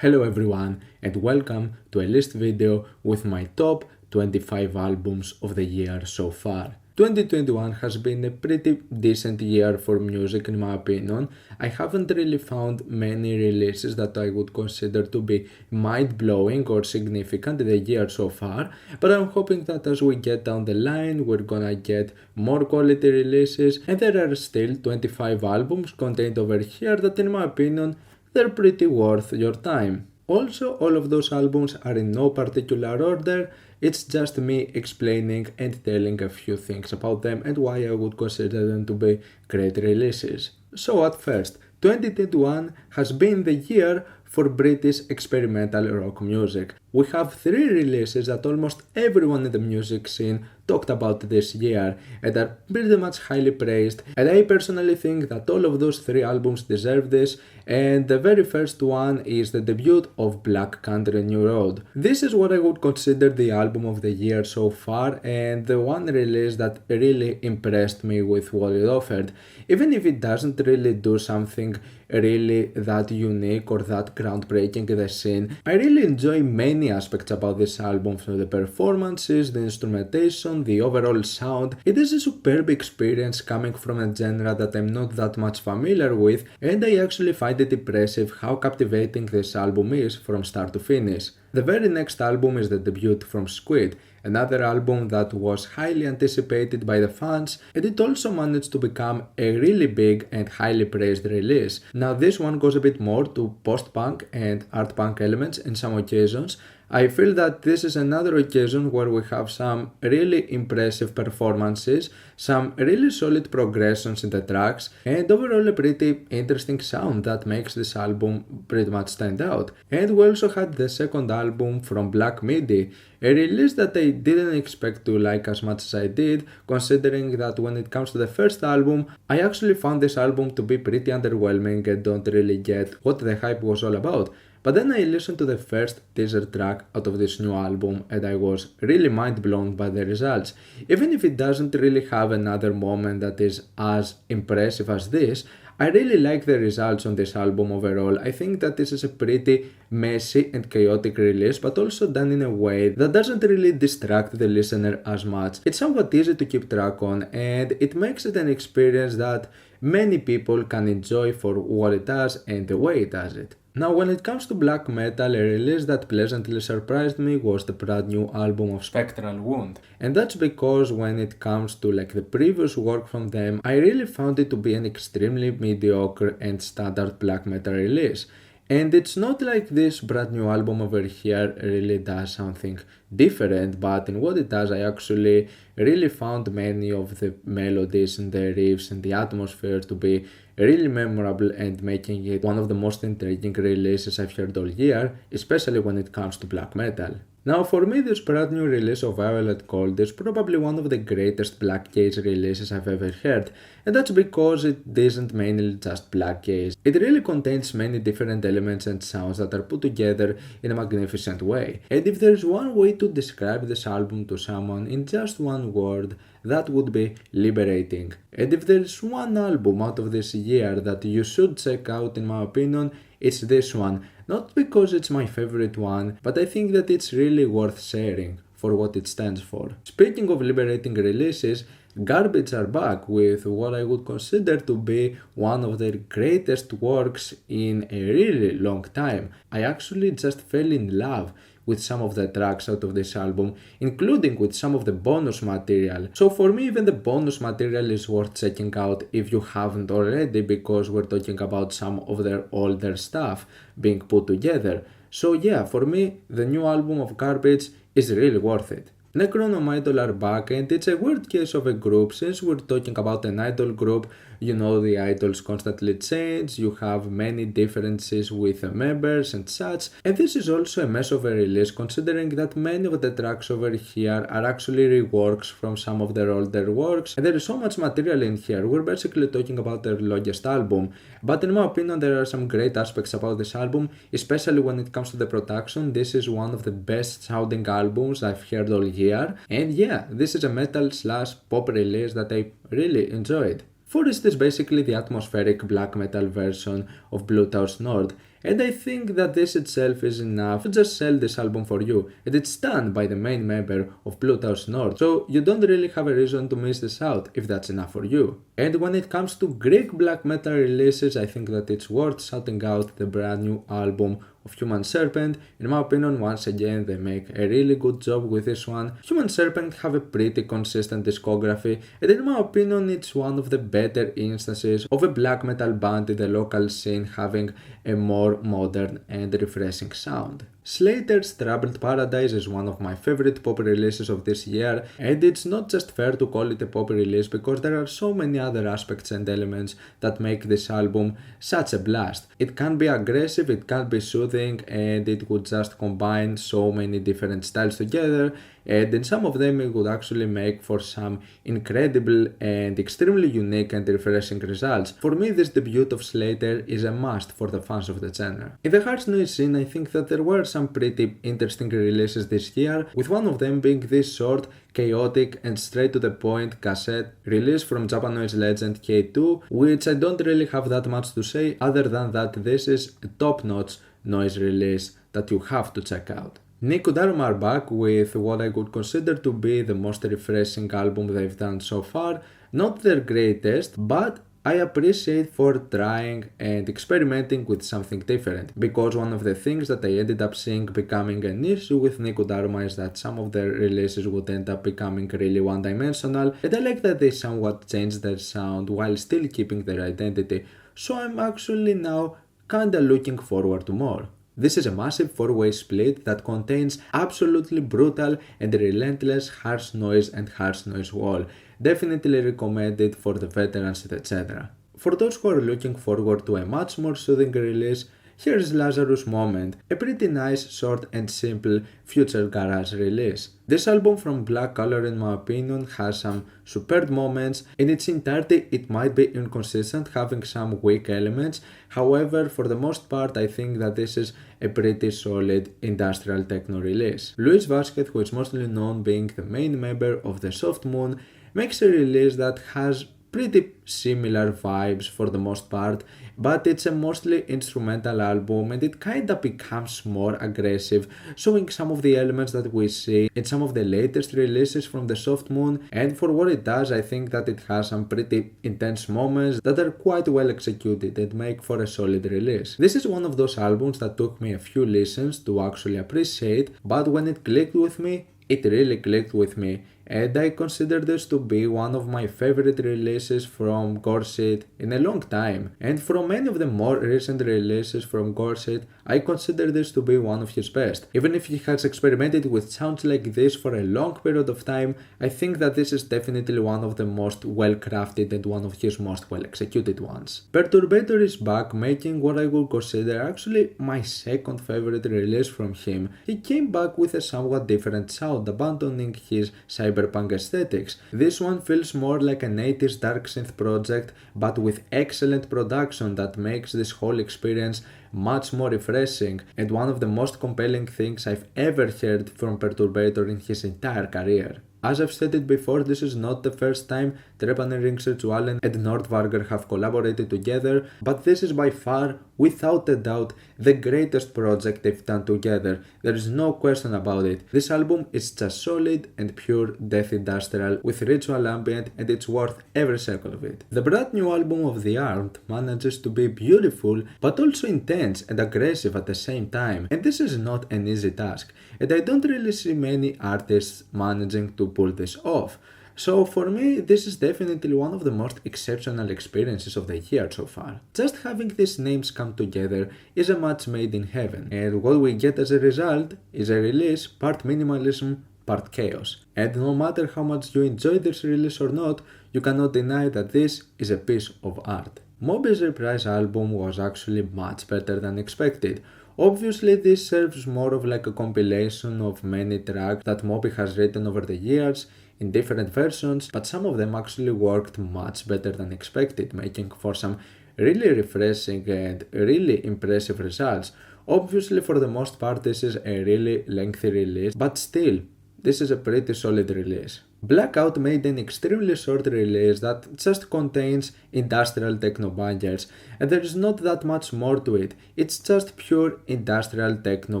Hello everyone and welcome to a list video with my top 25 albums of the year so far. 2021 has been a pretty decent year for music in my opinion. I haven't really found many releases that I would consider to be mind-blowing or significant in the year so far, but I'm hoping that as we get down the line we're gonna get more quality releases, and there are still 25 albums contained over here that in my opinion they're pretty worth your time. Also, all of those albums are in no particular order, it's just me explaining and telling a few things about them and why I would consider them to be great releases. So at first, 2021 has been the year for British experimental rock music. We have 3 releases that almost everyone in the music scene talked about this year and are pretty much highly praised, and I personally think that all of those 3 albums deserve this, and the very first one is the debut of Black Country New Road. This is what I would consider the album of the year so far and the one release that really impressed me with what it offered. Even if it doesn't really do something really that unique or that groundbreaking in the scene, I really enjoy many aspects about this album, from the performances, the instrumentation, the overall sound. It is a superb experience coming from a genre that I'm not that much familiar with, and I actually find it impressive how captivating this album is from start to finish. The very next album is the debut from Squid, another album that was highly anticipated by the fans, and it also managed to become a really big and highly praised release. Now this one goes a bit more to post-punk and art punk elements in some occasions. I feel that this is another occasion where we have some really impressive performances, some really solid progressions in the tracks, and overall a pretty interesting sound that makes this album pretty much stand out. And we also had the second album from Black Midi, a release that I didn't expect to like as much as I did, considering that when it comes to the first album, I actually found this album to be pretty underwhelming and don't really get what the hype was all about. But then I listened to the first teaser track out of this new album and I was really mind blown by the results. Even if it doesn't really have another moment that is as impressive as this, I really like the results on this album overall. I think that this is a pretty messy and chaotic release, but also done in a way that doesn't really distract the listener as much. It's somewhat easy to keep track on, and it makes it an experience that many people can enjoy for what it does and the way it does it. Now, when it comes to black metal, a release that pleasantly surprised me was the brand new album of Spectral Wound. And that's because when it comes to the previous work from them, I really found it to be an extremely mediocre and standard black metal release. And it's not like this brand new album over here really does something different, but in what it does, I actually really found many of the melodies and the riffs and the atmosphere to be really memorable and making it one of the most intriguing releases I've heard all year, especially when it comes to black metal. Now for me, this brand new release of Avalon Gold is probably one of the greatest black gaze releases I've ever heard, and that's because it isn't mainly just black gaze. It really contains many different elements and sounds that are put together in a magnificent way. And if there's one way to describe this album to someone in just one word, that would be liberating. And if there's one album out of this year that you should check out, in my opinion, it's this one. Not because it's my favorite one, but I think that it's really worth sharing for what it stands for. Speaking of liberating releases, Garbage are back with what I would consider to be one of their greatest works in a really long time. I actually just fell in love with some of the tracks out of this album, including with some of the bonus material. So for me, even the bonus material is worth checking out if you haven't already, because we're talking about some of their older stuff being put together. So yeah, for me, the new album of Garbage is really worth it. Nicoderum Idol are back, and it's a weird case of a group. Since we're talking about an idol group, you know the idols constantly change, you have many differences with the members and such, and this is also a mess of a release, considering that many of the tracks over here are actually reworks from some of their older works, and there is so much material in here. We're basically talking about their longest album, but in my opinion there are some great aspects about this album, especially when it comes to the production. This is one of the best sounding albums I've heard all year, and yeah, this is a metal / pop release that I really enjoyed. Forest is basically the atmospheric black metal version of Blue Taurus Nord, And I think that this itself is enough to just sell this album for you, and it's done by the main member of Pluto's North, so you don't really have a reason to miss this out if that's enough for you. And when it comes to Greek black metal releases, I think that it's worth shouting out the brand new album of Human Serpent. In my opinion, once again, they make a really good job with this one. Human Serpent have a pretty consistent discography, and in my opinion, it's one of the better instances of a black metal band in the local scene having a more modern and refreshing sound. Slater's Troubled Paradise is one of my favorite pop releases of this year, and it's not just fair to call it a pop release because there are so many other aspects and elements that make this album such a blast. It can be aggressive, it can be soothing, and it would just combine so many different styles together, and in some of them it would actually make for some incredible and extremely unique and refreshing results. For me, this debut of Slater is a must for the fans of the genre. In the harsh noise scene, I think that there were some pretty interesting releases this year, with one of them being this short, chaotic and straight to the point cassette release from Japanese legend K2, which I don't really have that much to say other than that this is a top-notch noise release that you have to check out. Nicoderum are back with what I would consider to be the most refreshing album they've done so far. Not their greatest, but I appreciate for trying and experimenting with something different, because one of the things that I ended up seeing becoming an issue with Nicoderum is that some of their releases would end up becoming really one-dimensional, and I like that they somewhat changed their sound while still keeping their identity, so I'm actually now kinda looking forward to more. This is a massive 4-way split that contains absolutely brutal and relentless harsh noise and harsh noise wall. Definitely recommended for the veterans, etc. For those who are looking forward to a much more soothing release, here's Lazarus Moment, a pretty nice, short and simple future garage release. This album from Black Color, in my opinion, has some superb moments. In its entirety, it might be inconsistent, having some weak elements. However, for the most part, I think that this is a pretty solid industrial techno release. Luis Vasquez, who is mostly known being the main member of the Soft Moon, makes a release that has pretty similar vibes for the most part, but it's a mostly instrumental album and it kinda becomes more aggressive, showing some of the elements that we see in some of the latest releases from the Soft Moon, and for what it does, I think that it has some pretty intense moments that are quite well executed and make for a solid release. This is one of those albums that took me a few listens to actually appreciate, but when it clicked with me, it really clicked with me, and I consider this to be one of my favorite releases from Gorsuch in a long time. And from many of the more recent releases from Gorsuch, I consider this to be one of his best. Even if he has experimented with sounds like this for a long period of time, I think that this is definitely one of the most well crafted and one of his most well executed ones. Perturbator is back, making what I would consider actually my second favorite release from him. He came back with a somewhat different sound, abandoning his cyberpunk aesthetics. This one feels more like an 80s dark synth project, but with excellent production that makes this whole experience much more refreshing, and one of the most compelling things I've ever heard from Perturbator in his entire career. As I've stated before, this is not the first time Trepaneringsritualen and Nordvarger have collaborated together, but this is by far, without a doubt, the greatest project they've done together. There is no question about it. This album is just solid and pure death industrial with ritual ambient, and it's worth every second of it. The brand new album of The Armed manages to be beautiful, but also intense and aggressive at the same time, and this is not an easy task, and I don't really see many artists managing to pull this off. So for me, this is definitely one of the most exceptional experiences of the year so far. Just having these names come together is a match made in heaven, and what we get as a result is a release part minimalism, part chaos. And no matter how much you enjoy this release or not, you cannot deny that this is a piece of art. Moby's Reprise album was actually much better than expected. Obviously, this serves more of like a compilation of many tracks that Moby has written over the years in different versions, but some of them actually worked much better than expected, making for some really refreshing and really impressive results. Obviously, for the most part, this is a really lengthy release, but still, this is a pretty solid release. Blackout made an extremely short release that just contains industrial techno bangers, and there is not that much more to it. It's just pure industrial techno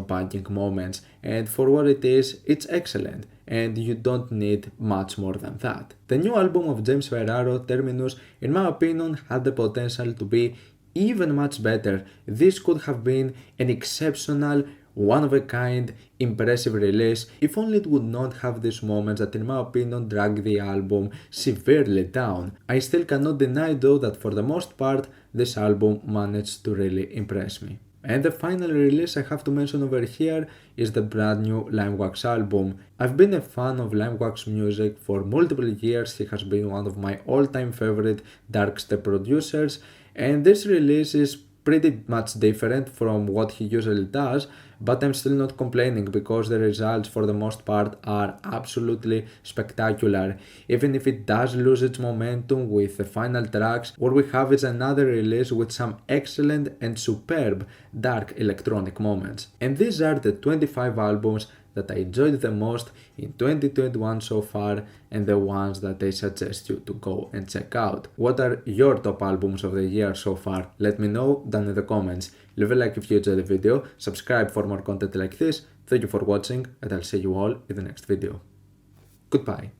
banging moments, and for what it is, it's excellent, and you don't need much more than that. The new album of James Ferraro, Terminus, in my opinion, had the potential to be even much better. This could have been an exceptional, one of a kind, impressive release if only it would not have these moments that in my opinion drag the album severely down. I still cannot deny though that for the most part this album managed to really impress me. And the final release I have to mention over here is the brand new Limewax album. I've been a fan of Limewax music for multiple years. He has been one of my all-time favorite darkstep producers, and this release is pretty much different from what he usually does, but I'm still not complaining because the results for the most part are absolutely spectacular. Even if it does lose its momentum with the final tracks, what we have is another release with some excellent and superb dark electronic moments. And these are the 25 albums that I enjoyed the most in 2021 so far, and the ones that I suggest you to go and check out. What are your top albums of the year so far? Let me know down in the comments. Leave a like if you enjoyed the video, subscribe for more content like this. Thank you for watching, and I'll see you all in the next video. Goodbye.